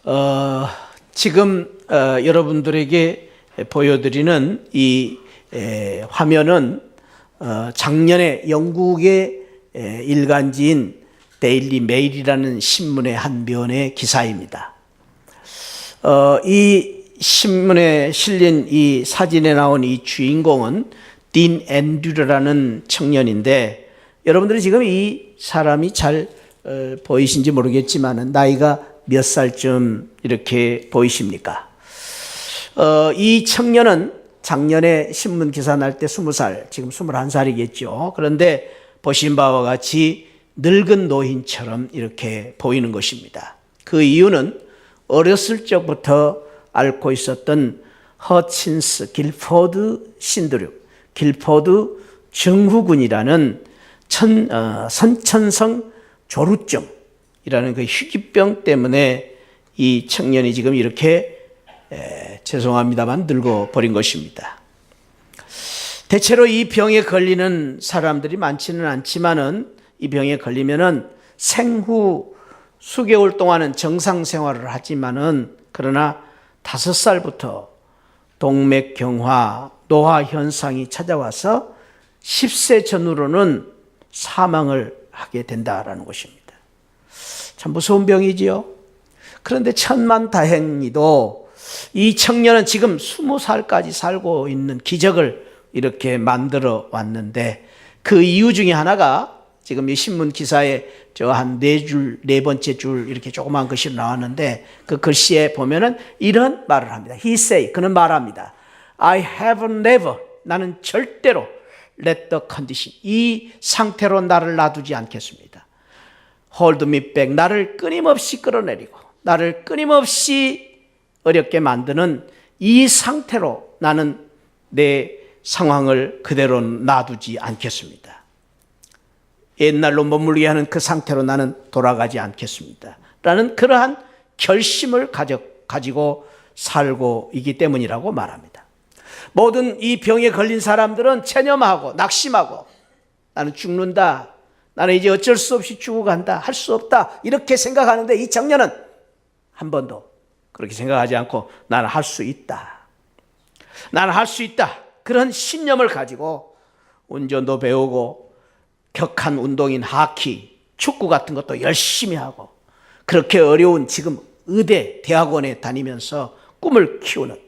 어, 지금 여러분들에게 보여드리는 이 화면은 작년에 영국의 일간지인 데일리 메일이라는 신문의 한 면의 기사입니다. 이 신문에 실린 이 사진에 나온 이 주인공은 딘 앤드류라는 청년인데, 여러분들이 지금 이 사람이 잘 보이신지 모르겠지만 나이가 몇 살쯤 이렇게 보이십니까? 이 청년은 작년에 신문 기사 날 때 20살, 지금 21살이겠죠. 그런데 보신 바와 같이 늙은 노인처럼 이렇게 보이는 것입니다. 그 이유는 어렸을 적부터 앓고 있었던 허친스 길포드 신드롬, 길포드 증후군이라는 선천성 조루증이라는 그 희귀병 때문에 이 청년이 지금 이렇게 죄송합니다만 늙어버린 것입니다. 대체로 이 병에 걸리는 사람들이 많지는 않지만은 이 병에 걸리면은 생후 수개월 동안은 정상 생활을 하지만은 그러나 5살부터 동맥경화, 노화 현상이 찾아와서 10세 전후로는 사망을 하게 된다라는 것입니다. 참 무서운 병이지요. 그런데 천만다행히도 이 청년은 지금 20살까지 살고 있는 기적을 이렇게 만들어 왔는데, 그 이유 중에 하나가 지금 이 신문 기사에 저 한 4줄, 4번째 줄 이렇게 조그만 글씨로 나왔는데, 그 글씨에 보면은 이런 말을 합니다. He say, 그는 말합니다. I have never, 나는 절대로 let the condition, 이 상태로 나를 놔두지 않겠습니다. hold me back, 나를 끊임없이 끌어내리고 나를 끊임없이 어렵게 만드는 이 상태로 나는 내 상황을 그대로 놔두지 않겠습니다. 옛날로 머물게 하는 그 상태로 나는 돌아가지 않겠습니다. 라는 그러한 결심을 가지고 살고 있기 때문이라고 말합니다. 모든 이 병에 걸린 사람들은 체념하고 낙심하고 나는 죽는다, 나는 이제 어쩔 수 없이 죽어간다, 할 수 없다 이렇게 생각하는데, 이 청년은 한 번도 그렇게 생각하지 않고 나는 할 수 있다, 나는 할 수 있다, 그런 신념을 가지고 운전도 배우고 격한 운동인 하키, 축구 같은 것도 열심히 하고 그렇게 어려운 지금 의대, 대학원에 다니면서 꿈을 키우는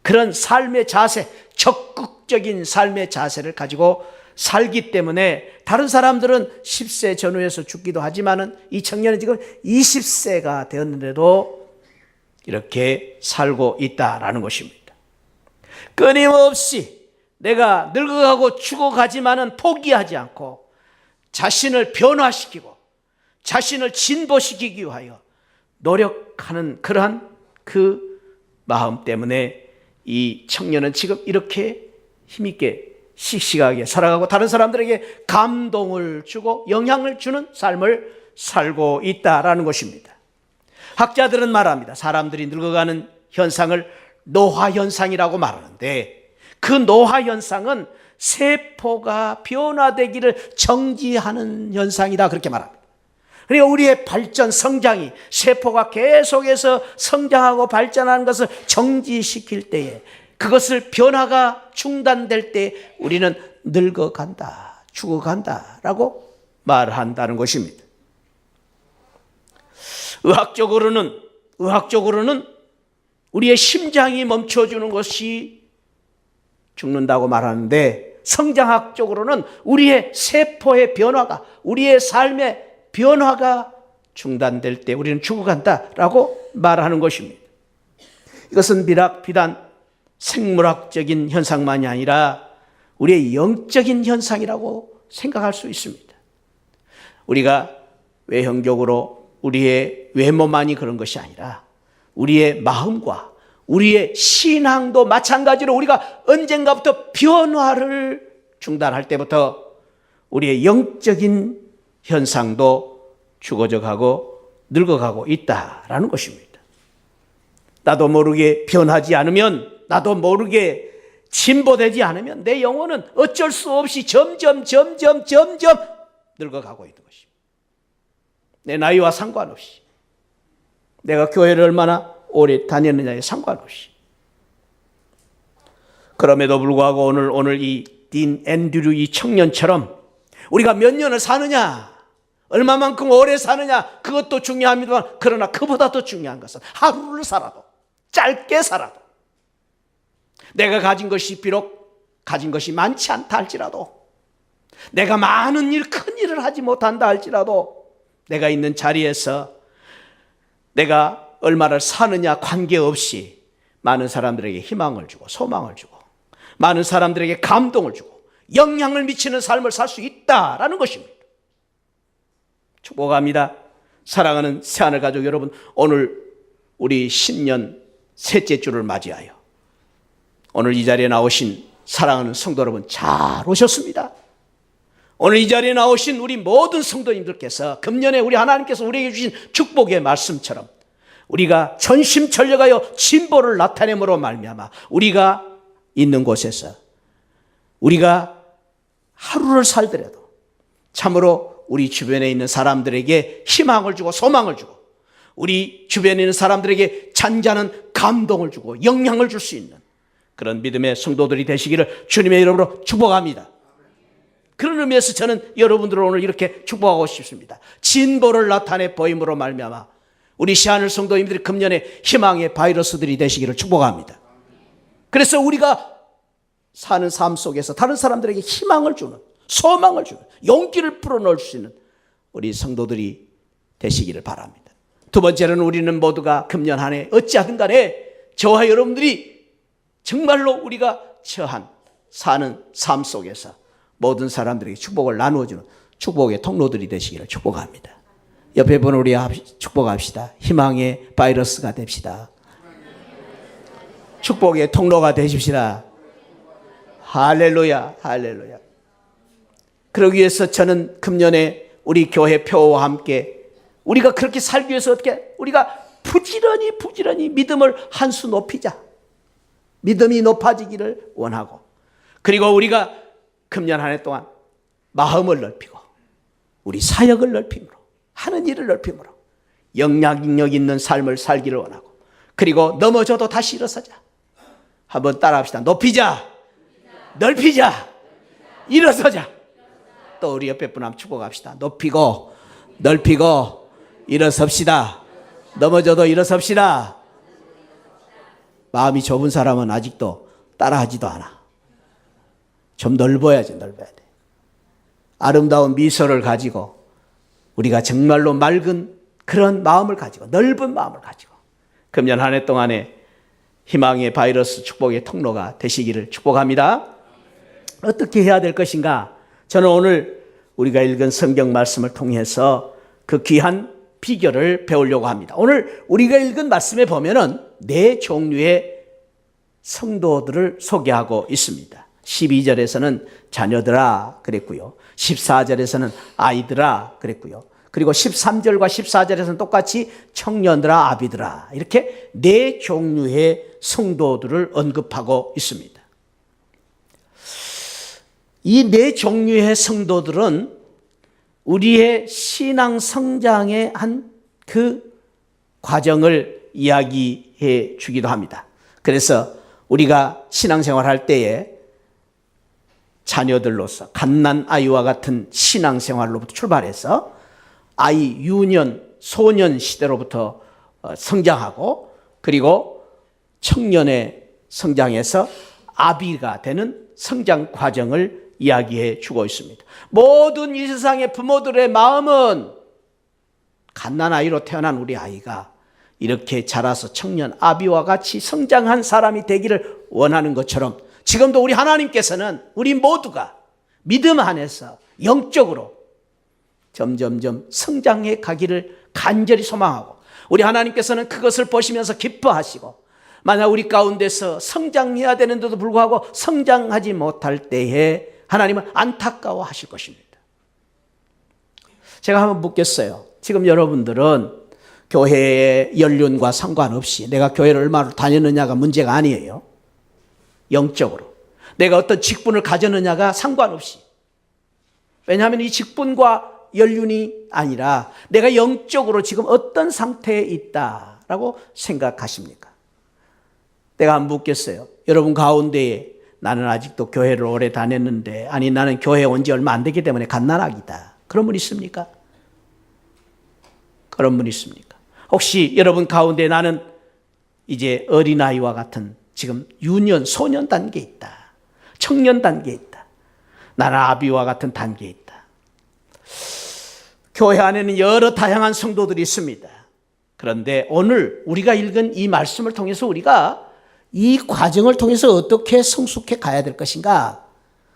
그런 삶의 자세, 적극적인 삶의 자세를 가지고 살기 때문에 다른 사람들은 10세 전후에서 죽기도 하지만은 이 청년은 지금 20세가 되었는데도 이렇게 살고 있다라는 것입니다. 끊임없이 내가 늙어가고 죽어가지만은 포기하지 않고 자신을 변화시키고 자신을 진보시키기 위하여 노력하는 그러한 그 마음 때문에 이 청년은 지금 이렇게 힘있게 씩씩하게 살아가고 다른 사람들에게 감동을 주고 영향을 주는 삶을 살고 있다라는 것입니다. 학자들은 말합니다. 사람들이 늙어가는 현상을 노화현상이라고 말하는데, 그 노화현상은 세포가 변화되기를 정지하는 현상이다, 그렇게 말합니다. 그러니까 우리의 발전, 성장이 세포가 계속해서 성장하고 발전하는 것을 정지시킬 때에, 그것을 변화가 중단될 때 우리는 늙어간다, 죽어간다라고 말한다는 것입니다. 의학적으로는 우리의 심장이 멈춰주는 것이 죽는다고 말하는데, 성장학적으로는 우리의 세포의 변화가, 우리의 삶의 변화가 중단될 때 우리는 죽어간다라고 말하는 것입니다. 이것은 비단 생물학적인 현상만이 아니라 우리의 영적인 현상이라고 생각할 수 있습니다. 우리가 외형적으로 우리의 외모만이 그런 것이 아니라 우리의 마음과 우리의 신앙도 마찬가지로 우리가 언젠가부터 변화를 중단할 때부터 우리의 영적인 현상도 죽어져 가고 늙어가고 있다라는 것입니다. 나도 모르게 변하지 않으면, 나도 모르게 진보되지 않으면 내 영혼은 어쩔 수 없이 점점 늙어가고 있는 것입니다. 내 나이와 상관없이. 내가 교회를 얼마나 오래 다녔느냐에 상관없이. 그럼에도 불구하고 오늘 이 딘 앤드류 이 청년처럼 우리가 몇 년을 사느냐, 얼마만큼 오래 사느냐, 그것도 중요합니다만, 그러나 그보다 더 중요한 것은 하루를 살아도, 짧게 살아도, 내가 가진 것이 비록 가진 것이 많지 않다 할지라도, 내가 많은 일, 큰 일을 하지 못한다 할지라도, 내가 있는 자리에서 내가 얼마를 사느냐 관계없이 많은 사람들에게 희망을 주고 소망을 주고 많은 사람들에게 감동을 주고 영향을 미치는 삶을 살 수 있다라는 것입니다. 축복합니다. 사랑하는 새하늘 가족 여러분, 오늘 우리 신년 셋째 주를 맞이하여 오늘 이 자리에 나오신 사랑하는 성도 여러분 잘 오셨습니다. 오늘 이 자리에 나오신 우리 모든 성도님들께서 금년에 우리 하나님께서 우리에게 주신 축복의 말씀처럼 우리가 전심전력하여 진보를 나타내므로 말미암아 우리가 있는 곳에서 우리가 하루를 살더라도 참으로 우리 주변에 있는 사람들에게 희망을 주고 소망을 주고 우리 주변에 있는 사람들에게 잔잔한 감동을 주고 영향을 줄 수 있는 그런 믿음의 성도들이 되시기를 주님의 이름으로 축복합니다. 그런 의미에서 저는 여러분들을 오늘 이렇게 축복하고 싶습니다. 진보를 나타내 보임으로 말미암아 우리 시하늘 성도님들이 금년에 희망의 바이러스들이 되시기를 축복합니다. 그래서 우리가 사는 삶 속에서 다른 사람들에게 희망을 주는, 소망을 주는, 용기를 불어넣을 수 있는 우리 성도들이 되시기를 바랍니다. 두 번째는 우리는 모두가 금년 한 해 어찌하든 간에 저와 여러분들이 정말로 우리가 처한 사는 삶 속에서 모든 사람들에게 축복을 나누어주는 축복의 통로들이 되시기를 축복합니다. 옆에 분 우리 축복합시다. 희망의 바이러스가 됩시다. 축복의 통로가 되십시다. 할렐루야, 할렐루야. 그러기 위해서 저는 금년에 우리 교회 표와 함께 우리가 그렇게 살기 위해서 어떻게 우리가 부지런히 믿음을 한 수 높이자. 믿음이 높아지기를 원하고 그리고 우리가 금년 한 해 동안 마음을 넓히고 우리 사역을 넓힘으로 하는 일을 넓힘으로 영향력 있는 삶을 살기를 원하고 그리고 넘어져도 다시 일어서자. 한번 따라합시다. 높이자, 넓히자, 일어서자. 또 우리 옆에 분 한번 축복합시다. 높이고 넓히고 일어섭시다. 넘어져도 일어섭시다. 마음이 좁은 사람은 아직도 따라하지도 않아. 좀 넓어야지, 넓어야 돼. 아름다운 미소를 가지고 우리가 정말로 맑은 그런 마음을 가지고 넓은 마음을 가지고 금년 한 해 동안에 희망의 바이러스 축복의 통로가 되시기를 축복합니다. 어떻게 해야 될 것인가? 저는 오늘 우리가 읽은 성경 말씀을 통해서 그 귀한 비결을 배우려고 합니다. 오늘 우리가 읽은 말씀에 보면은 네 종류의 성도들을 소개하고 있습니다. 12절에서는 자녀들아 그랬고요. 14절에서는 아이들아 그랬고요. 그리고 13절과 14절에서는 똑같이 청년들아 아비들아 이렇게 네 종류의 성도들을 언급하고 있습니다. 이 네 종류의 성도들은 우리의 신앙 성장의 한 그 과정을 이야기해 주기도 합니다. 그래서 우리가 신앙생활 할 때에 자녀들로서 갓난 아이와 같은 신앙생활로부터 출발해서 아이, 유년, 소년 시대로부터 성장하고 그리고 청년의 성장에서 아비가 되는 성장 과정을 이야기해 주고 있습니다. 모든 이 세상의 부모들의 마음은 갓난아이로 태어난 우리 아이가 이렇게 자라서 청년 아비와 같이 성장한 사람이 되기를 원하는 것처럼 지금도 우리 하나님께서는 우리 모두가 믿음 안에서 영적으로 점점점 성장해 가기를 간절히 소망하고 우리 하나님께서는 그것을 보시면서 기뻐하시고 만약 우리 가운데서 성장해야 되는데도 불구하고 성장하지 못할 때에 하나님은 안타까워하실 것입니다. 제가 한번 묻겠어요. 지금 여러분들은 교회의 연륜과 상관없이 내가 교회를 얼마나 다녔느냐가 문제가 아니에요. 영적으로. 내가 어떤 직분을 가졌느냐가 상관없이. 왜냐하면 이 직분과 연륜이 아니라 내가 영적으로 지금 어떤 상태에 있다라고 생각하십니까? 내가 한번 묻겠어요. 여러분 가운데에 나는 아직도 교회를 오래 다녔는데, 아니 나는 교회 온 지 얼마 안 됐기 때문에 갓난아기다, 그런 분 있습니까? 그런 분 있습니까? 혹시 여러분 가운데 나는 이제 어린아이와 같은 지금 유년, 소년 단계에 있다, 청년 단계에 있다, 나는 아비와 같은 단계에 있다. 교회 안에는 여러 다양한 성도들이 있습니다. 그런데 오늘 우리가 읽은 이 말씀을 통해서 우리가 이 과정을 통해서 어떻게 성숙해 가야 될 것인가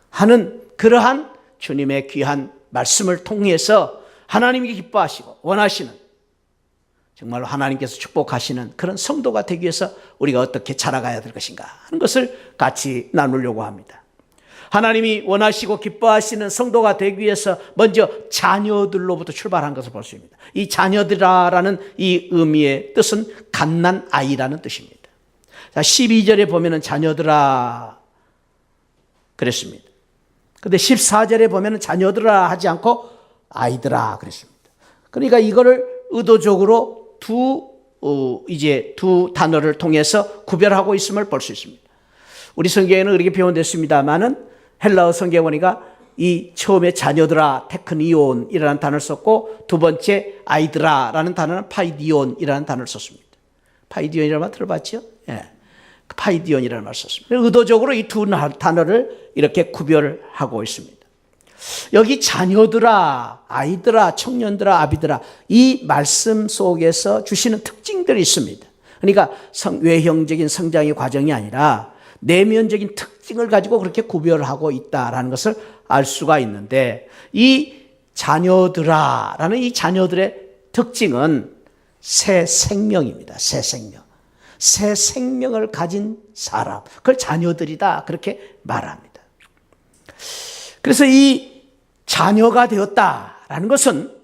하는 그러한 주님의 귀한 말씀을 통해서 하나님이 기뻐하시고 원하시는, 정말로 하나님께서 축복하시는 그런 성도가 되기 위해서 우리가 어떻게 자라가야 될 것인가 하는 것을 같이 나누려고 합니다. 하나님이 원하시고 기뻐하시는 성도가 되기 위해서 먼저 자녀들로부터 출발한 것을 볼 수 있습니다. 이 자녀들아라는 이 의미의 뜻은 갓난아이라는 뜻입니다. 자, 12절에 보면은 자녀들아 그랬습니다. 근데 14절에 보면은 자녀들아 하지 않고 아이들아 그랬습니다. 그러니까 이거를 의도적으로 두 단어를 통해서 구별하고 있음을 볼 수 있습니다. 우리 성경에는 그렇게 표현됐습니다만은 헬라어 성경에 보니까 이 처음에 자녀들아 테크니온이라는 단어를 썼고, 두 번째 아이들아라는 단어는 파이디온이라는 단어를 썼습니다. 파이디온이라는 말 들어봤죠? 예. 파이디온이라는 말을 썼습니다. 의도적으로 이 두 단어를 이렇게 구별하고 있습니다. 여기 자녀들아, 아이들아, 청년들아, 아비들아, 이 말씀 속에서 주시는 특징들이 있습니다. 그러니까 외형적인 성장의 과정이 아니라 내면적인 특징을 가지고 그렇게 구별하고 있다라는 것을 알 수가 있는데, 이 자녀들아라는 이 자녀들의 특징은 새 생명입니다. 새 생명. 새 생명을 가진 사람, 그걸 자녀들이다 그렇게 말합니다. 그래서 이 자녀가 되었다라는 것은,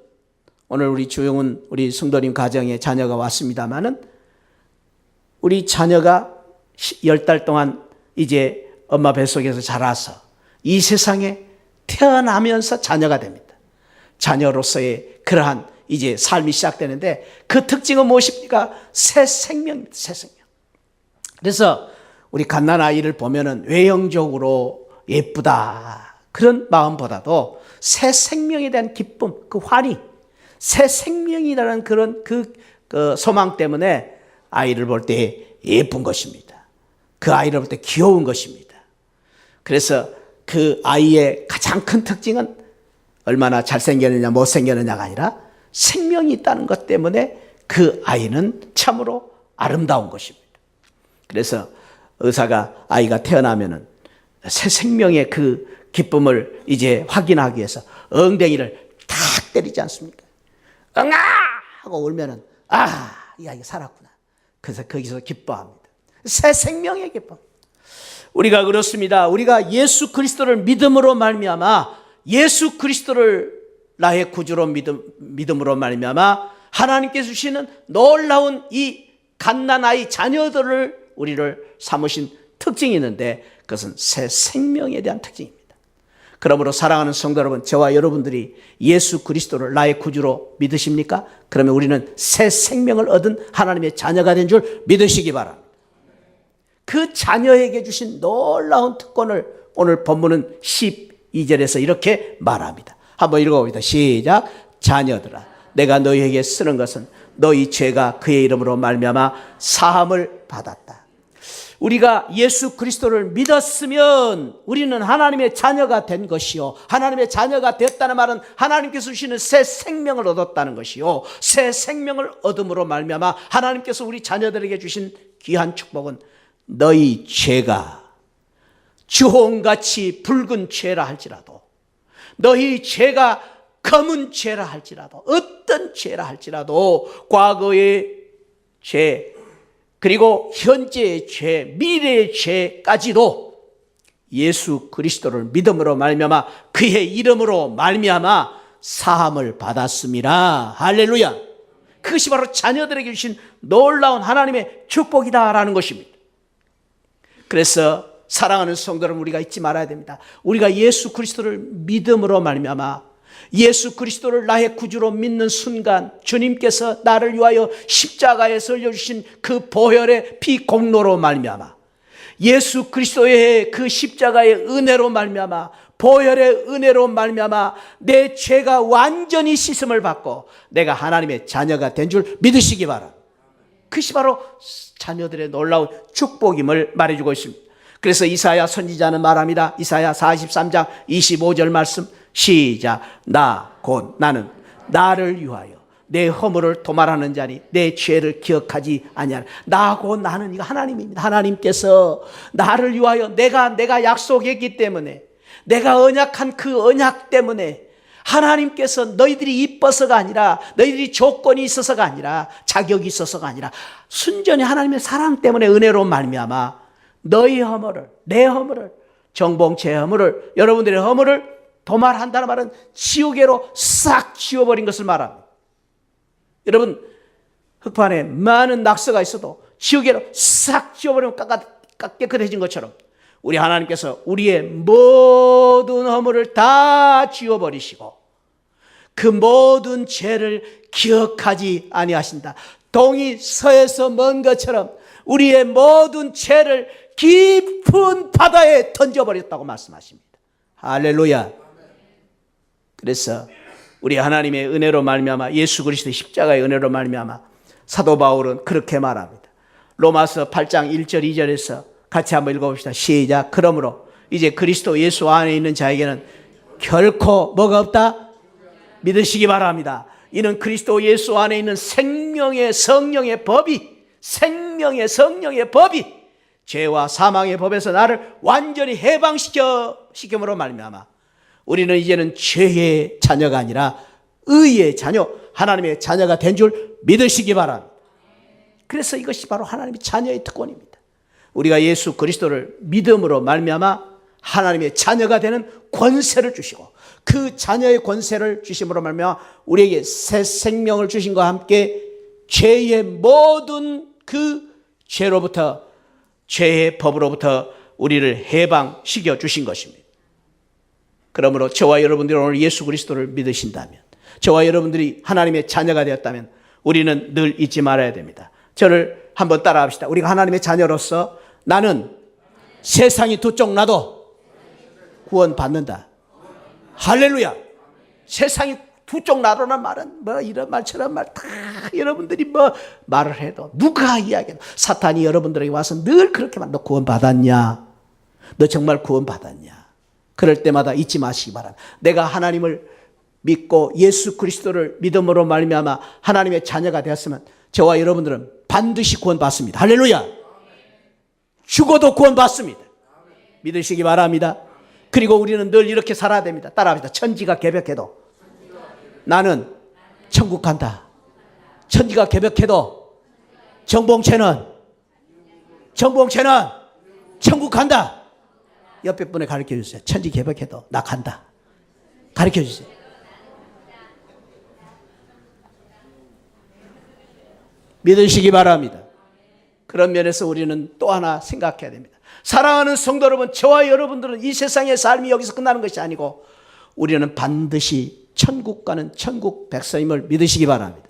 오늘 우리 주영은 우리 성도님 가정에 자녀가 왔습니다마는, 우리 자녀가 10달 동안 이제 엄마 뱃속에서 자라서 이 세상에 태어나면서 자녀가 됩니다. 자녀로서의 그러한 이제 삶이 시작되는데, 그 특징은 무엇입니까? 새 생명입니다. 새 생명. 그래서 우리 갓난아이를 보면은 외형적으로 예쁘다 그런 마음보다도 새 생명에 대한 기쁨, 그 환희, 새 생명이라는 그런 그 소망 때문에 아이를 볼 때 예쁜 것입니다. 그 아이를 볼 때 귀여운 것입니다. 그래서 그 아이의 가장 큰 특징은 얼마나 잘생겼느냐 못생겼느냐가 아니라 생명이 있다는 것 때문에 그 아이는 참으로 아름다운 것입니다. 그래서 의사가 아이가 태어나면은 새 생명의 그 기쁨을 이제 확인하기 위해서 엉덩이를 탁 때리지 않습니까? 응아! 하고 울면은, 아, 이 아이가 살았구나. 그래서 거기서 기뻐합니다. 새 생명의 기쁨. 우리가 그렇습니다. 우리가 예수 그리스도를 믿음으로 말미암아, 예수 그리스도를 나의 구주로 믿음으로 말미암아 하나님께서 주시는 놀라운 이 갓난아이 자녀들을 우리를 삼으신 특징이 있는데, 그것은 새 생명에 대한 특징입니다. 그러므로 사랑하는 성도 여러분, 저와 여러분들이 예수 그리스도를 나의 구주로 믿으십니까? 그러면 우리는 새 생명을 얻은 하나님의 자녀가 된 줄 믿으시기 바랍니다. 그 자녀에게 주신 놀라운 특권을 오늘 본문은 12절에서 이렇게 말합니다. 한번 읽어봅니다. 시작. 자녀들아, 내가 너희에게 쓰는 것은 너희 죄가 그의 이름으로 말미암아 사함을 받았다. 우리가 예수 그리스도를 믿었으면 우리는 하나님의 자녀가 된 것이요, 하나님의 자녀가 되었다는 말은 하나님께서 주시는 새 생명을 얻었다는 것이요, 새 생명을 얻음으로 말미암아 하나님께서 우리 자녀들에게 주신 귀한 축복은 너희 죄가 주홍같이 붉은 죄라 할지라도, 너희 죄가 검은 죄라 할지라도, 어떤 죄라 할지라도, 과거의 죄 그리고 현재의 죄, 미래의 죄까지도 예수 그리스도를 믿음으로 말미암아 그의 이름으로 말미암아 사함을 받았습니다. 할렐루야. 그것이 바로 자녀들에게 주신 놀라운 하나님의 축복이다라는 것입니다. 그래서 사랑하는 성도 여러분, 우리가 잊지 말아야 됩니다. 우리가 예수 그리스도를 믿음으로 말미암아 예수 그리스도를 나의 구주로 믿는 순간 주님께서 나를 위하여 십자가에 설려주신 그 보혈의 피 공로로 말미암아, 예수 그리스도의 그 십자가의 은혜로 말미암아, 보혈의 은혜로 말미암아 내 죄가 완전히 씻음을 받고 내가 하나님의 자녀가 된 줄 믿으시기 바랍니다. 그것이 바로 자녀들의 놀라운 축복임을 말해주고 있습니다. 그래서 이사야 선지자는 말합니다. 이사야 43장 25절 말씀 시작. 나 곧 나는 나를 위하여 내 허물을 도말하는 자니 내 죄를 기억하지 아니하라. 나 곧 나는, 이거 하나님입니다. 하나님께서 나를 위하여 내가 약속했기 때문에, 내가 언약한 그 언약 때문에 하나님께서 너희들이 이뻐서가 아니라, 너희들이 조건이 있어서가 아니라, 자격이 있어서가 아니라 순전히 하나님의 사랑 때문에 은혜로 말미암아 너희 허물을, 내 허물을, 정봉채의 허물을, 여러분들의 허물을 도말한다는 말은 지우개로 싹 지워버린 것을 말합니다. 여러분, 흑판에 많은 낙서가 있어도 지우개로 싹 지워버리면 깨끗해진 것처럼 우리 하나님께서 우리의 모든 허물을 다 지워버리시고 그 모든 죄를 기억하지 아니하신다. 동이 서에서 먼 것처럼 우리의 모든 죄를 깊은 바다에 던져버렸다고 말씀하십니다. 할렐루야. 그래서 우리 하나님의 은혜로 말미암아, 예수 그리스도의 십자가의 은혜로 말미암아 사도 바울은 그렇게 말합니다. 로마서 8장 1절 2절에서 같이 한번 읽어봅시다. 시작. 그러므로 이제 그리스도 예수 안에 있는 자에게는 결코 뭐가 없다? 믿으시기 바랍니다. 이는 그리스도 예수 안에 있는 생명의 성령의 법이, 생명의 성령의 법이 죄와 사망의 법에서 나를 완전히 해방시킴으로 말미암아 우리는 이제는 죄의 자녀가 아니라 의의 자녀, 하나님의 자녀가 된 줄 믿으시기 바랍니다. 그래서 이것이 바로 하나님의 자녀의 특권입니다. 우리가 예수 그리스도를 믿음으로 말미암아 하나님의 자녀가 되는 권세를 주시고, 그 자녀의 권세를 주심으로 말미암아 우리에게 새 생명을 주신 것과 함께 죄의 모든 그 죄로부터, 죄의 법으로부터 우리를 해방시켜 주신 것입니다. 그러므로 저와 여러분들이 오늘 예수 그리스도를 믿으신다면, 저와 여러분들이 하나님의 자녀가 되었다면 우리는 늘 잊지 말아야 됩니다. 저를 한번 따라합시다. 우리가 하나님의 자녀로서 나는 세상이 두 쪽 나도 구원받는다. 할렐루야. 세상이 두 쪽 나도라는 말은 뭐 이런 말 저런 말 다 여러분들이 뭐 말을 해도, 누가 이야기해도 사탄이 여러분들에게 와서 늘 그렇게 말, 너 구원받았냐? 너 정말 구원받았냐? 그럴 때마다 잊지 마시기 바랍니다. 내가 하나님을 믿고 예수 그리스도를 믿음으로 말미암아 하나님의 자녀가 되었으면 저와 여러분들은 반드시 구원받습니다. 할렐루야. 죽어도 구원받습니다. 믿으시기 바랍니다. 그리고 우리는 늘 이렇게 살아야 됩니다. 따라합시다. 천지가 개벽해도 나는 천국 간다. 천지가 개벽해도 정봉채는 천국 간다. 옆에 분에 가르쳐 주세요. 천지 개벽해도 나 간다. 가르쳐 주세요. 믿으시기 바랍니다. 그런 면에서 우리는 또 하나 생각해야 됩니다. 사랑하는 성도 여러분, 저와 여러분들은 이 세상의 삶이 여기서 끝나는 것이 아니고 우리는 반드시 천국 가는 천국 백성임을 믿으시기 바랍니다.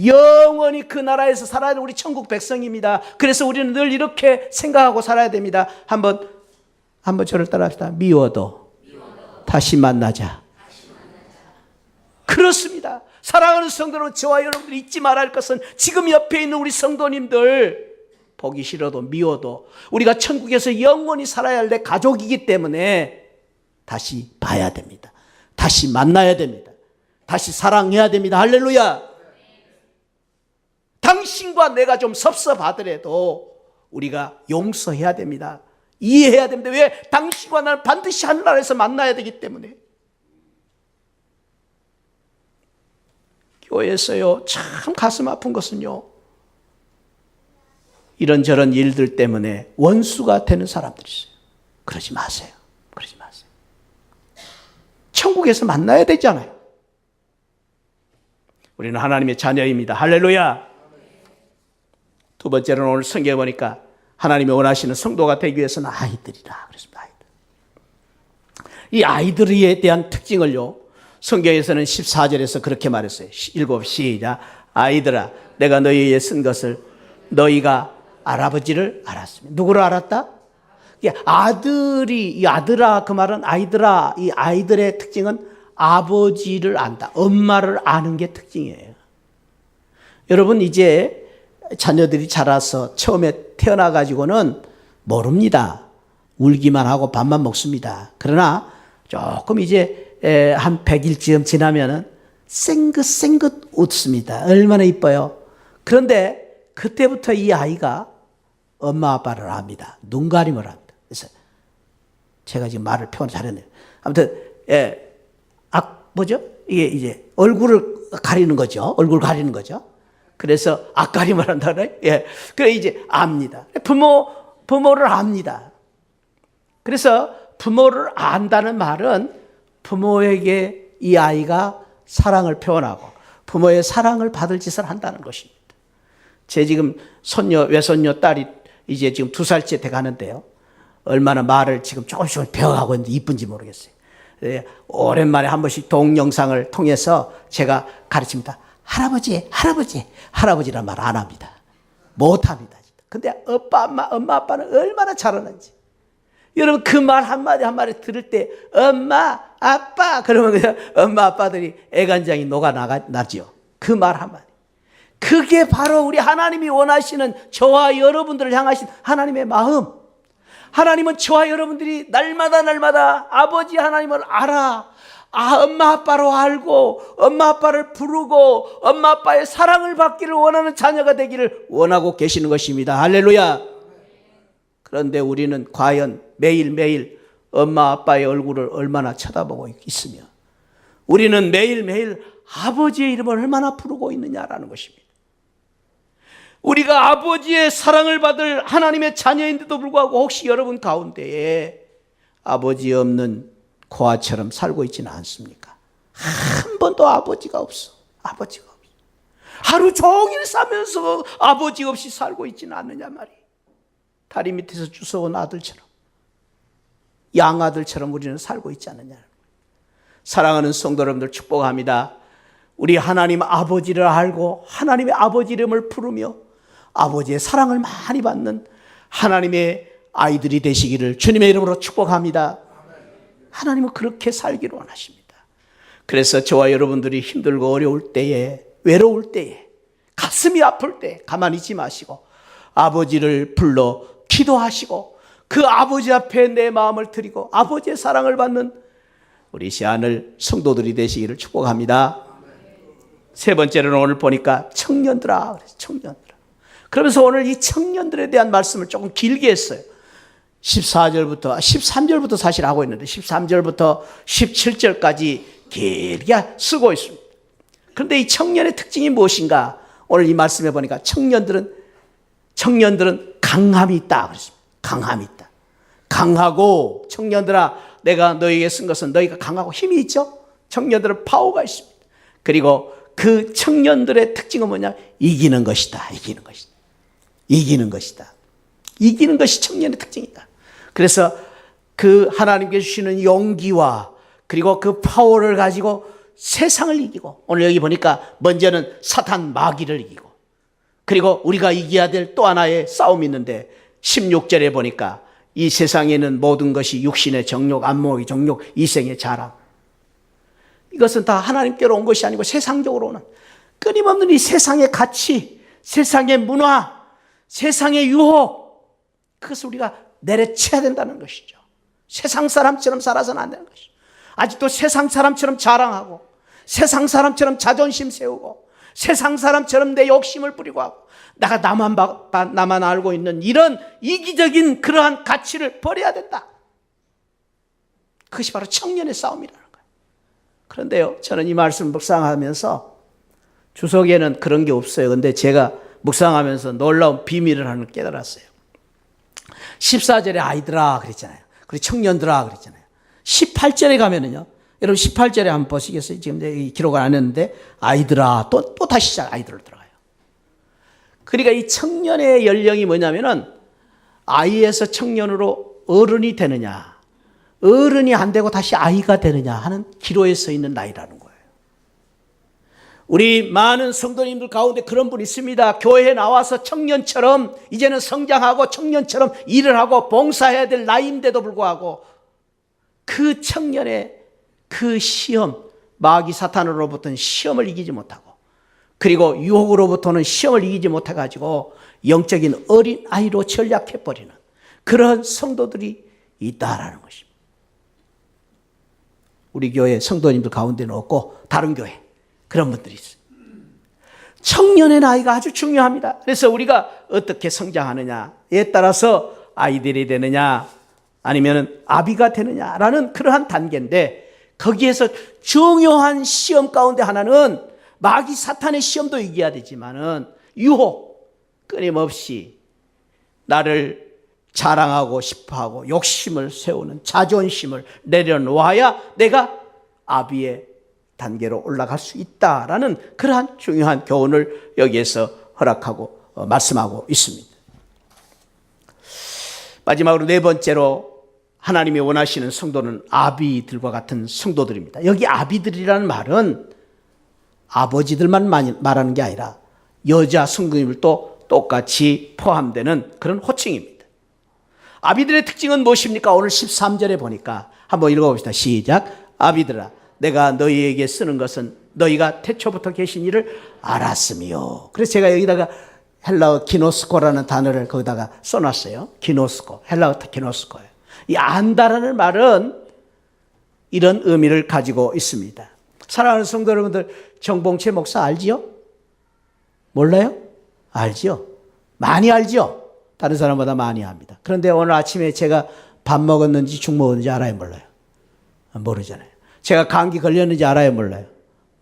영원히 그 나라에서 살아야 하는 우리 천국 백성입니다. 그래서 우리는 늘 이렇게 생각하고 살아야 됩니다. 한번 저를 따라합시다. 미워도 다시 만나자. 그렇습니다. 사랑하는 성도 여러분, 저와 여러분들이 잊지 말아야 할 것은 지금 옆에 있는 우리 성도님들, 보기 싫어도 미워도 우리가 천국에서 영원히 살아야 할 내 가족이기 때문에 다시 봐야 됩니다. 다시 만나야 됩니다. 다시 사랑해야 됩니다. 할렐루야. 당신과 내가 좀 섭섭하더라도 우리가 용서해야 됩니다. 이해해야 됩니다. 왜? 당신과 나는 반드시 하늘나라에서 만나야 되기 때문에. 교회에서요, 참 가슴 아픈 것은요, 이런저런 일들 때문에 원수가 되는 사람들이 있어요. 그러지 마세요. 그러지 마세요. 천국에서 만나야 되잖아요. 우리는 하나님의 자녀입니다. 할렐루야. 두 번째로는 오늘 성경에 보니까 하나님이 원하시는 성도가 되기 위해서는 아이들이라 그랬습니다. 아이들. 이 아이들에 대한 특징을요, 성경에서는 14절에서 그렇게 말했어요. 일곱 시작. 아이들아, 내가 너희에게 쓴 것을 너희가 아버지를 알았으면. 누구를 알았다? 아들이, 이 아들아, 그 말은 아이들아, 이 아이들의 특징은 아버지를 안다. 엄마를 아는 게 특징이에요. 여러분, 이제 자녀들이 자라서 처음에 태어나가지고는 모릅니다. 울기만 하고 밥만 먹습니다. 그러나 조금 이제 한 100일쯤 지나면은 생긋생긋 웃습니다. 얼마나 이뻐요. 그런데 그때부터 이 아이가 엄마 아빠를 압니다. 눈가림을 합니다. 그래서 제가 지금 말을 표현 잘했네요. 아무튼 뭐죠? 이게 이제 얼굴을 가리는 거죠. 얼굴 가리는 거죠. 그래서 앞가림을 한다네. 그래 이제 압니다. 부모를 압니다. 그래서 부모를 안다는 말은 부모에게 이 아이가 사랑을 표현하고 부모의 사랑을 받을 짓을 한다는 것입니다. 제 지금 외손녀 딸이 이제 지금 2살째 돼 가는데요. 얼마나 말을 지금 조금씩 배워가고 있는지 이쁜지 모르겠어요. 오랜만에 한 번씩 동영상을 통해서 제가 가르칩니다. 할아버지, 할아버지, 할아버지란 말 안 합니다. 못 합니다. 근데 엄마, 아빠는 얼마나 잘하는지. 여러분, 그 말 한마디 한마디 들을 때 엄마, 아빠 그러면 그냥 엄마, 아빠들이 애간장이 녹아나죠. 그 말 한마디. 그게 바로 우리 하나님이 원하시는 저와 여러분들을 향하신 하나님의 마음. 하나님은 저와 여러분들이 날마다 아버지 하나님을 알아. 엄마 아빠로 알고 엄마 아빠를 부르고 엄마 아빠의 사랑을 받기를 원하는 자녀가 되기를 원하고 계시는 것입니다. 할렐루야. 그런데 우리는 과연 매일매일 엄마 아빠의 얼굴을 얼마나 쳐다보고 있으며 우리는 매일매일 아버지의 이름을 얼마나 부르고 있느냐라는 것입니다. 우리가 아버지의 사랑을 받을 하나님의 자녀인데도 불구하고 혹시 여러분 가운데에 아버지 없는 고아처럼 살고 있지는 않습니까? 한 번도 아버지가 없어. 아버지가 없어. 하루 종일 살면서 아버지 없이 살고 있지는 않느냐 말이에요. 다리 밑에서 주워온 아들처럼 양아들처럼 우리는 살고 있지 않느냐. 사랑하는 성도 여러분들 축복합니다. 우리 하나님 아버지를 알고 하나님의 아버지 이름을 부르며 아버지의 사랑을 많이 받는 하나님의 아이들이 되시기를 주님의 이름으로 축복합니다. 하나님은 그렇게 살기를 원하십니다. 그래서 저와 여러분들이 힘들고 어려울 때에, 외로울 때에, 가슴이 아플 때 가만히 있지 마시고 아버지를 불러 기도하시고 그 아버지 앞에 내 마음을 드리고 아버지의 사랑을 받는 우리 시안을 성도들이 되시기를 축복합니다. 세 번째로는 오늘 보니까 청년들아, 청년들아. 그러면서 오늘 이 청년들에 대한 말씀을 조금 길게 했어요. 13절부터 사실 하고 있는데 13절부터 17절까지 길게 쓰고 있습니다. 그런데 이 청년의 특징이 무엇인가? 오늘 이 말씀해 보니까 청년들은 강함이 있다 그랬습니다. 강함이 있다. 강하고 청년들아, 내가 너희에게 쓴 것은 너희가 강하고 힘이 있죠? 청년들은 파워가 있습니다. 그리고 그 청년들의 특징은 뭐냐? 이기는 것이다. 이기는 것이다. 이기는 것이다. 이기는 것이 청년의 특징이다. 그래서 그 하나님께서 주시는 용기와 그리고 그 파워를 가지고 세상을 이기고, 오늘 여기 보니까 먼저는 사탄 마귀를 이기고, 그리고 우리가 이겨야 될 또 하나의 싸움이 있는데 16절에 보니까 이 세상에는 모든 것이 육신의 정욕, 안목의 정욕, 이생의 자랑, 이것은 다 하나님께로 온 것이 아니고 세상적으로 오는 끊임없는 이 세상의 가치, 세상의 문화, 세상의 유혹, 그것을 우리가 내려쳐야 된다는 것이죠. 세상 사람처럼 살아서는 안 되는 것이죠. 아직도 세상 사람처럼 자랑하고 세상 사람처럼 자존심 세우고 세상 사람처럼 내 욕심을 부리고 하고 내가 나만 알고 있는 이런 이기적인 그러한 가치를 버려야 된다. 그것이 바로 청년의 싸움이라는 거예요. 그런데요, 저는 이 말씀 묵상하면서 주석에는 그런 게 없어요. 그런데 제가 묵상하면서 놀라운 비밀을 하나 깨달았어요. 14절에 아이들아 그랬잖아요. 그리고 청년들아 그랬잖아요. 18절에 가면은요, 여러분 18절에 한번 보시겠어요? 지금 기록을 안 했는데 아이들아, 또 다시 시작, 아이들로 들어가요. 그러니까 이 청년의 연령이 뭐냐면은 아이에서 청년으로 어른이 되느냐, 어른이 안 되고 다시 아이가 되느냐 하는 기로에 서 있는 나이라는 거예요. 우리 많은 성도님들 가운데 그런 분이 있습니다. 교회에 나와서 청년처럼 이제는 성장하고 청년처럼 일을 하고 봉사해야 될 나이인데도 불구하고 그 청년의 그 시험, 마귀 사탄으로부터는 시험을 이기지 못하고 그리고 유혹으로부터는 시험을 이기지 못해가지고 영적인 어린아이로 전락해버리는 그런 성도들이 있다라는 것입니다. 우리 교회 성도님들 가운데는 없고 다른 교회 그런 분들이 있어요. 청년의 나이가 아주 중요합니다. 그래서 우리가 어떻게 성장하느냐에 따라서 아이들이 되느냐 아니면 아비가 되느냐라는 그러한 단계인데 거기에서 중요한 시험 가운데 하나는 마귀 사탄의 시험도 이겨야 되지만은 유혹 끊임없이 나를 자랑하고 싶어하고 욕심을 세우는 자존심을 내려놓아야 내가 아비의 단계로 올라갈 수 있다라는 그러한 중요한 교훈을 여기에서 허락하고 말씀하고 있습니다. 마지막으로 네 번째로 하나님이 원하시는 성도는 아비들과 같은 성도들입니다. 여기 아비들이라는 말은 아버지들만 말하는 게 아니라 여자 성도님들도 똑같이 포함되는 그런 호칭입니다. 아비들의 특징은 무엇입니까? 오늘 13절에 보니까 한번 읽어봅시다. 시작. 아비들아 내가 너희에게 쓰는 것은 너희가 태초부터 계신 일을 알았으며. 그래서 제가 여기다가 헬라어 기노스코라는 단어를 거기다가 써놨어요. 기노스코, 헬라어 기노스코예요. 이 안다라는 말은 이런 의미를 가지고 있습니다. 사랑하는 성도 여러분들, 정봉채 목사 알지요? 몰라요? 알지요? 많이 알지요? 다른 사람보다 많이 압니다. 그런데 오늘 아침에 제가 밥 먹었는지 죽 먹었는지 알아요? 몰라요? 모르잖아요. 제가 감기 걸렸는지 알아요? 몰라요?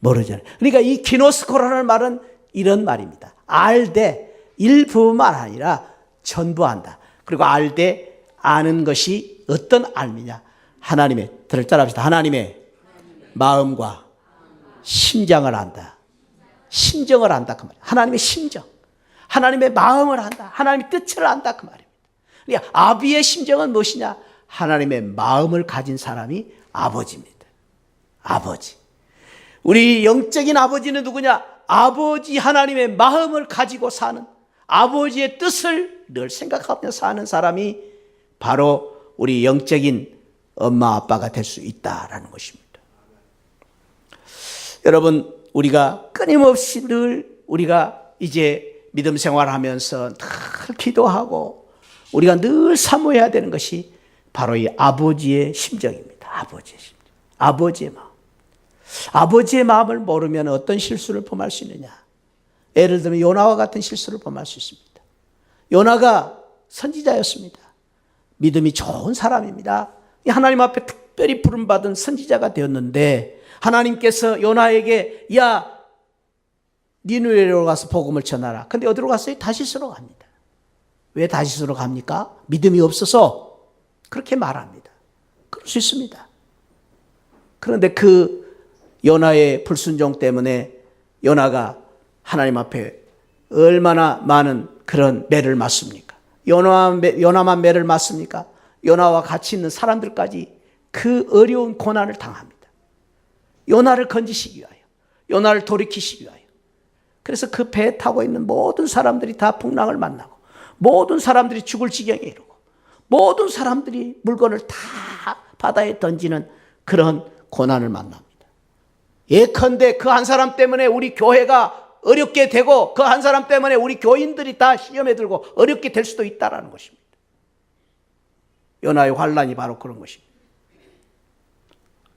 모르잖아요. 그러니까 이 기노스코라는 말은 이런 말입니다. 알되 일부만 아니라 전부 안다. 그리고 알되 아는 것이 어떤 알미냐? 하나님의, 들을 따라합시다. 하나님의 마음과 심장을 안다. 심정을 안다 그 말이에요. 하나님의 심정, 하나님의 마음을 안다. 하나님의 뜻을 안다 그 말입니다. 그러니까 아비의 심정은 무엇이냐? 하나님의 마음을 가진 사람이 아버지입니다. 아버지. 우리 영적인 아버지는 누구냐? 아버지 하나님의 마음을 가지고 사는, 아버지의 뜻을 늘 생각하며 사는 사람이 바로 우리 영적인 엄마 아빠가 될 수 있다라는 것입니다. 여러분, 우리가 끊임없이 늘 우리가 이제 믿음 생활하면서 늘 기도하고 우리가 늘 사모해야 되는 것이 바로 이 아버지의 심정입니다. 아버지의 심정, 아버지의 마음. 아버지의 마음을 모르면 어떤 실수를 범할 수 있느냐? 예를 들면 요나와 같은 실수를 범할 수 있습니다. 요나가 선지자였습니다. 믿음이 좋은 사람입니다. 하나님 앞에 특별히 부름받은 선지자가 되었는데 하나님께서 요나에게 야 니느웨로 가서 복음을 전하라. 근데 어디로 갔어요? 다시스로 갑니다. 왜 다시스로 갑니까? 믿음이 없어서 그렇게 말합니다. 그럴 수 있습니다. 그런데 그 요나의 불순종 때문에 요나가 하나님 앞에 얼마나 많은 그런 매를 맞습니까? 요나만 매를 맞습니까? 요나와 같이 있는 사람들까지 그 어려운 고난을 당합니다. 요나를 건지시기 위하여, 요나를 돌이키시기 위하여. 그래서 그 배에 타고 있는 모든 사람들이 다 풍랑을 만나고 모든 사람들이 죽을 지경에 이르고 모든 사람들이 물건을 다 바다에 던지는 그런 고난을 만납니다. 예컨대 그 한 사람 때문에 우리 교회가 어렵게 되고 그 한 사람 때문에 우리 교인들이 다 시험에 들고 어렵게 될 수도 있다는 것입니다. 요나의 환난이 바로 그런 것입니다.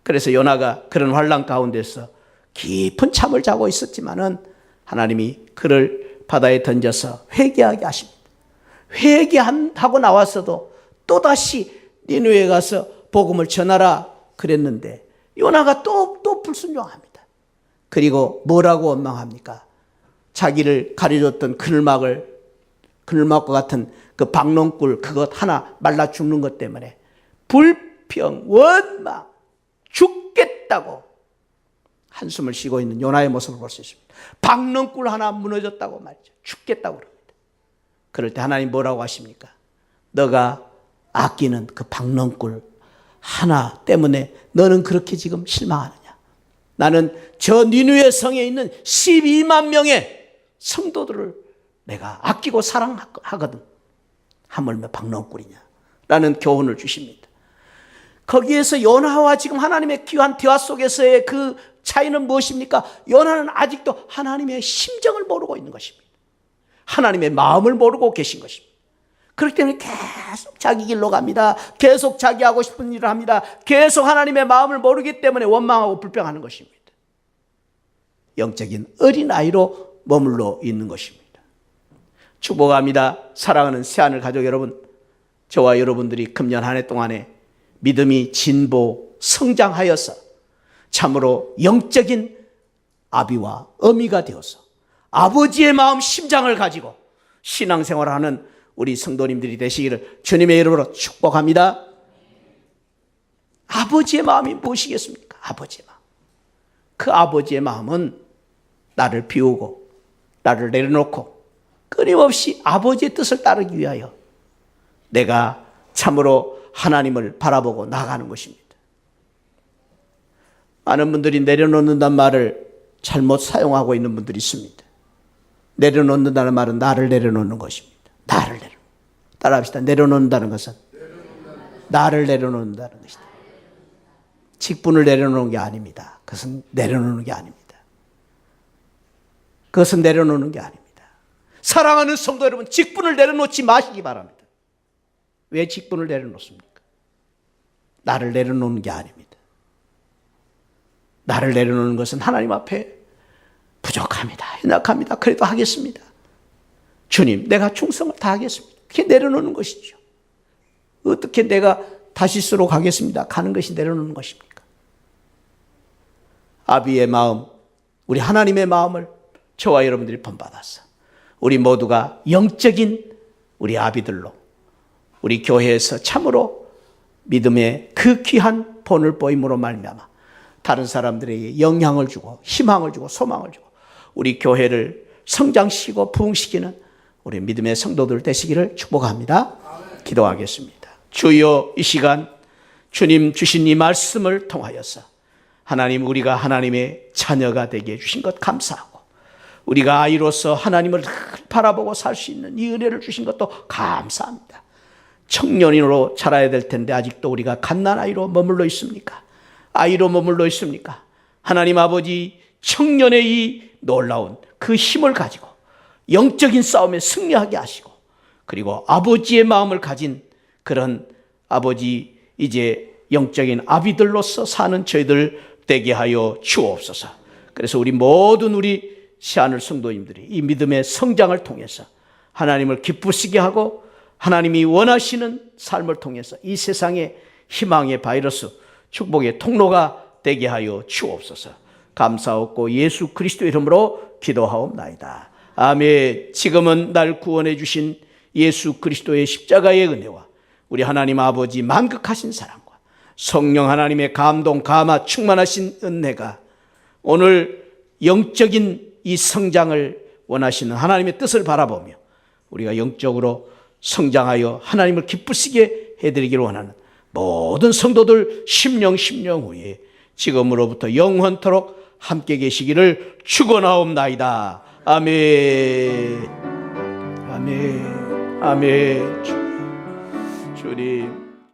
그래서 요나가 그런 환난 가운데서 깊은 잠을 자고 있었지만은 하나님이 그를 바다에 던져서 회개하게 하십니다. 회개하고 나왔어도 또다시 니느웨에 가서 복음을 전하라 그랬는데 요나가 또 불순종합니다. 그리고 뭐라고 원망합니까? 자기를 가려줬던 그늘막과 같은 그 박농굴 그것 하나 말라 죽는 것 때문에 불평, 원망, 죽겠다고 한숨을 쉬고 있는 요나의 모습을 볼 수 있습니다. 박농굴 하나 무너졌다고 말이죠. 죽겠다고 그럽니다. 그럴 때 하나님 뭐라고 하십니까? 너가 아끼는 그 박농굴 하나 때문에 너는 그렇게 지금 실망하느냐? 나는 저 니느웨 성에 있는 12만 명의 성도들을 내가 아끼고 사랑하거든. 하물며 박농꾼이냐? 라는 교훈을 주십니다. 거기에서 요나와 지금 하나님의 귀한 대화 속에서의 그 차이는 무엇입니까? 요나는 아직도 하나님의 심정을 모르고 있는 것입니다. 하나님의 마음을 모르고 계신 것입니다. 그렇기 때문에 계속 자기 길로 갑니다. 계속 자기 하고 싶은 일을 합니다. 계속 하나님의 마음을 모르기 때문에 원망하고 불평하는 것입니다. 영적인 어린아이로 머물러 있는 것입니다. 축복합니다. 사랑하는 새하늘 가족 여러분, 저와 여러분들이 금년 한 해 동안에 믿음이 진보 성장하여서 참으로 영적인 아비와 어미가 되어서 아버지의 마음 심장을 가지고 신앙생활을 하는 우리 성도님들이 되시기를 주님의 이름으로 축복합니다. 아버지의 마음이 무엇이겠습니까? 아버지의 마음. 그 아버지의 마음은 나를 비우고 나를 내려놓고 끊임없이 아버지의 뜻을 따르기 위하여 내가 참으로 하나님을 바라보고 나가는 것입니다. 많은 분들이 내려놓는다는 말을 잘못 사용하고 있는 분들이 있습니다. 내려놓는다는 말은 나를 내려놓는 것입니다. 나를 내려놓는. 따라합시다. 내려놓는다는 것은 나를 내려놓는다는 것이다. 직분을 내려놓는 게 아닙니다. 그것은 내려놓는 게 아닙니다. 그것은 내려놓는 게 아닙니다. 사랑하는 성도 여러분, 직분을 내려놓지 마시기 바랍니다. 왜 직분을 내려놓습니까? 나를 내려놓는 게 아닙니다. 나를 내려놓는 것은 하나님 앞에 부족합니다. 연약합니다. 그래도 하겠습니다. 주님, 내가 충성을 다하겠습니다. 그게 내려놓는 것이죠. 어떻게 내가 다시스로 가겠습니다. 가는 것이 내려놓는 것입니까? 아비의 마음, 우리 하나님의 마음을 저와 여러분들이 본받아서 우리 모두가 영적인 우리 아비들로 우리 교회에서 참으로 믿음의 그 귀한 본을 보임으로 말미암아 다른 사람들에게 영향을 주고 희망을 주고 소망을 주고 우리 교회를 성장시키고 부흥시키는 우리 믿음의 성도들 되시기를 축복합니다. 기도하겠습니다. 주여, 이 시간 주님 주신 이 말씀을 통하여서 하나님, 우리가 하나님의 자녀가 되게 해주신 것 감사하고 우리가 아이로서 하나님을 바라보고 살 수 있는 이 은혜를 주신 것도 감사합니다. 청년으로 자라야 될 텐데 아직도 우리가 갓난아이로 머물러 있습니까? 아이로 머물러 있습니까? 하나님 아버지, 청년의 이 놀라운 그 힘을 가지고 영적인 싸움에 승리하게 하시고 그리고 아버지의 마음을 가진 그런 아버지, 이제 영적인 아비들로서 사는 저희들 되게 하여 주옵소서. 그래서 우리 모든 우리 새하늘 성도님들이 이 믿음의 성장을 통해서 하나님을 기쁘시게 하고 하나님이 원하시는 삶을 통해서 이 세상의 희망의 바이러스, 축복의 통로가 되게 하여 주옵소서. 감사하고 예수 그리스도의 이름으로 기도하옵나이다. 아멘. 지금은 날 구원해 주신 예수 그리스도의 십자가의 은혜와 우리 하나님 아버지 만극하신 사랑과 성령 하나님의 감동, 감화, 충만하신 은혜가 오늘 영적인 이 성장을 원하시는 하나님의 뜻을 바라보며 우리가 영적으로 성장하여 하나님을 기쁘시게 해드리기를 원하는 모든 성도들 심령 후에 지금으로부터 영원토록 함께 계시기를 축원하옵나이다. 아멘. 아멘. 아멘. 주님.